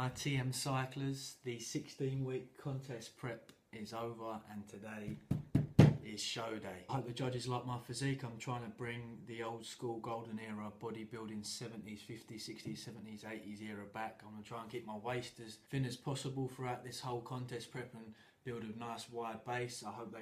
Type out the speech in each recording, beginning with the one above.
My TM cyclers, the 16-week contest prep is over and today is show day. I hope the judges like my physique. I'm trying to bring the old school golden era bodybuilding 70s, 50s, 60s, 70s, 80s era back. I'm going to try and keep my waist as thin as possible throughout this whole contest prep and build a nice wide base. I hope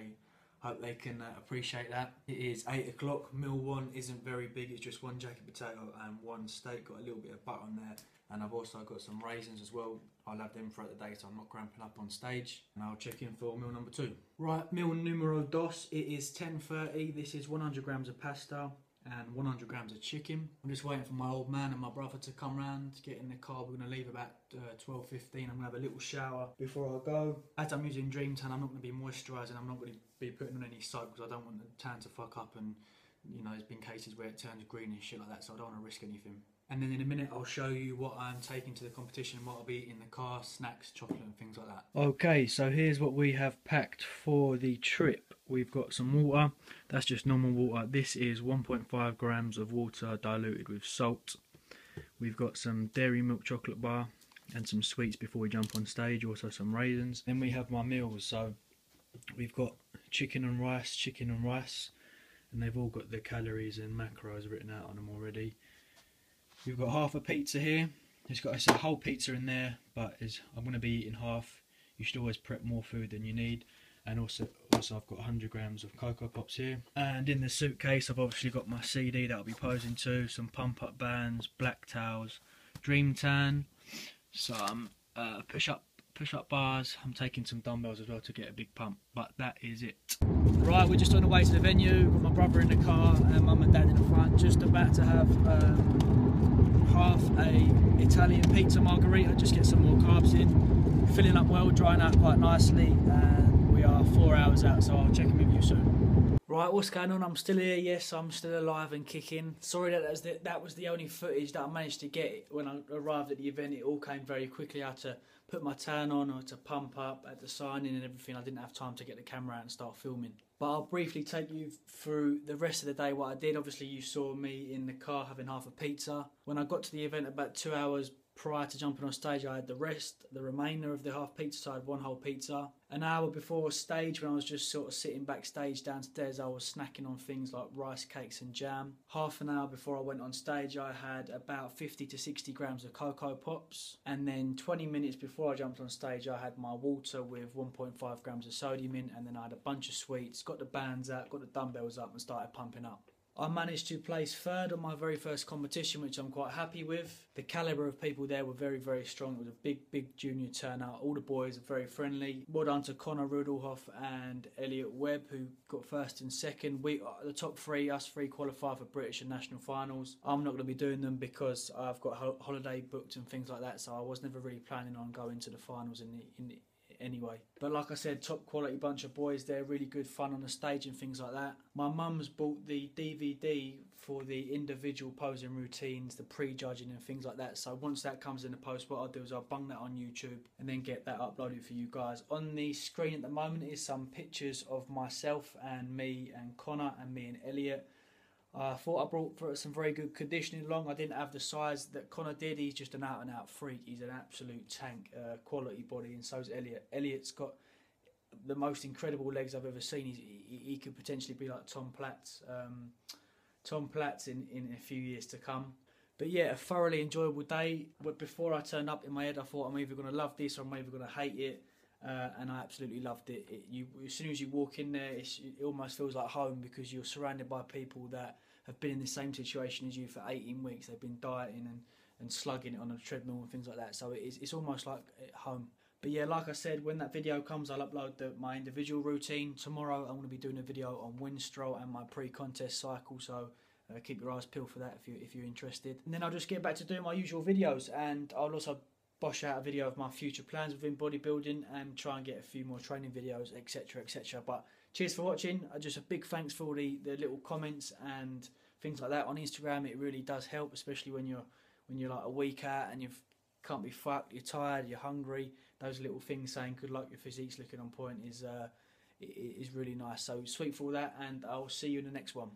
they can appreciate that. It is 8 o'clock. Meal one isn't very big. It's just one jacket potato and one steak. Got a little bit of butter on there. And I've also got some raisins as well. I'll have them throughout the day so I'm not cramping up on stage. And I'll check in for meal number 2. Right, meal numero dos. It is 10:30. This is 100 grams of pasta and 100 grams of chicken. I'm just waiting for my old man and my brother to come round, get in the car. We're going to leave about 12:15. I'm going to have a little shower before I go. As I'm using Dream Tan, I'm not going to be moisturising. I'm not going to be putting on any soap because I don't want the tan to fuck up, and you know, there's been cases where it turns green and shit like that, so I don't want to risk anything. And then in a minute I'll show you what I'm taking to the competition, what I'll be in the car, snacks, chocolate and things like that. Okay, so here's what we have packed for the trip. We've got some water, that's just normal water. This is 1.5 grams of water diluted with salt. We've got some dairy milk chocolate bar and some sweets before we jump on stage, also some raisins. Then we have my meals, so we've got chicken and rice, and they've all got the calories and macros written out on them already. We've got half a pizza here. It's a whole pizza in there, but I'm going to be eating half. You should always prep more food than you need. And also I've got 100 grams of Cocoa Pops here. And in the suitcase I've obviously got my CD that I'll be posing to, some pump up bands, black towels, Dream Tan, some push up bars. I'm taking some dumbbells as well to get a big pump, but that is it. Right, we're just on the way to the venue with my brother in the car and mum and dad in the front, just about to have half a Italian pizza margherita, just get some more carbs in. Filling up well, drying out quite nicely, and we are 4 hours out, so I'll check in with you soon. Right, what's going on? I'm still here, yes, I'm still alive and kicking. Sorry that was the only footage that I managed to get when I arrived at the event. It all came very quickly. I had to put my tan on, or to pump up, at the sign-in and everything. I didn't have time to get the camera out and start filming. But I'll briefly take you through the rest of the day, what I did. Obviously you saw me in the car having half a pizza. When I got to the event about 2 hours prior to jumping on stage, I had the remainder of the half pizza, so I had one whole pizza. An hour before stage, when I was just sort of sitting backstage downstairs, I was snacking on things like rice cakes and jam. Half an hour before I went on stage, I had about 50 to 60 grams of Cocoa Pops. And then 20 minutes before I jumped on stage, I had my water with 1.5 grams of sodium in, and then I had a bunch of sweets, got the bands out, got the dumbbells up and started pumping up. I managed to place 3rd on my very first competition, which I'm quite happy with. The calibre of people there were very, very strong. It was a big junior turnout. All the boys are very friendly. Well done to Connor Rudelhoff and Elliot Webb, who got 1st and 2nd. The top 3, us 3, qualify for British and national finals. I'm not going to be doing them because I've got holiday booked and things like that, so I was never really planning on going to the finals anyway. But like I said, top quality bunch of boys there, really good fun on the stage and things like that. My mum's bought the DVD for the individual posing routines, the pre-judging and things like that, so once that comes in the post, what I'll do is I'll bung that on YouTube and then get that uploaded for you guys. On the screen at the moment is some pictures of myself and me and Connor and me and Elliot. I thought I brought some very good conditioning along. I didn't have the size that Connor did. He's just an out-and-out freak. He's an absolute tank, quality body, and so's Elliot. Elliot's got the most incredible legs I've ever seen. He could potentially be like Tom Platz in a few years to come. But yeah, a thoroughly enjoyable day. But before I turned up, in my head I thought I'm either going to love this or I'm either going to hate it. And I absolutely loved it. As soon as you walk in there, it almost feels like home, because you're surrounded by people that have been in the same situation as you for 18 weeks. They've been dieting and slugging it on a treadmill and things like that. So it's almost like home. But yeah, like I said, when that video comes, I'll upload my individual routine. Tomorrow I'm going to be doing a video on Winstrol and my pre-contest cycle. So keep your eyes peeled for that if you're interested. And then I'll just get back to doing my usual videos, and I'll also bosh out a video of my future plans within bodybuilding and try and get a few more training videos, etc, etc. But cheers for watching. Just a big thanks for all the little comments and things like that on Instagram. It really does help, especially when you're like a week out and you can't be fucked, you're tired, you're hungry. Those little things saying good luck, your physique's looking on point is really nice. So sweet for all that, and I'll see you in the next one.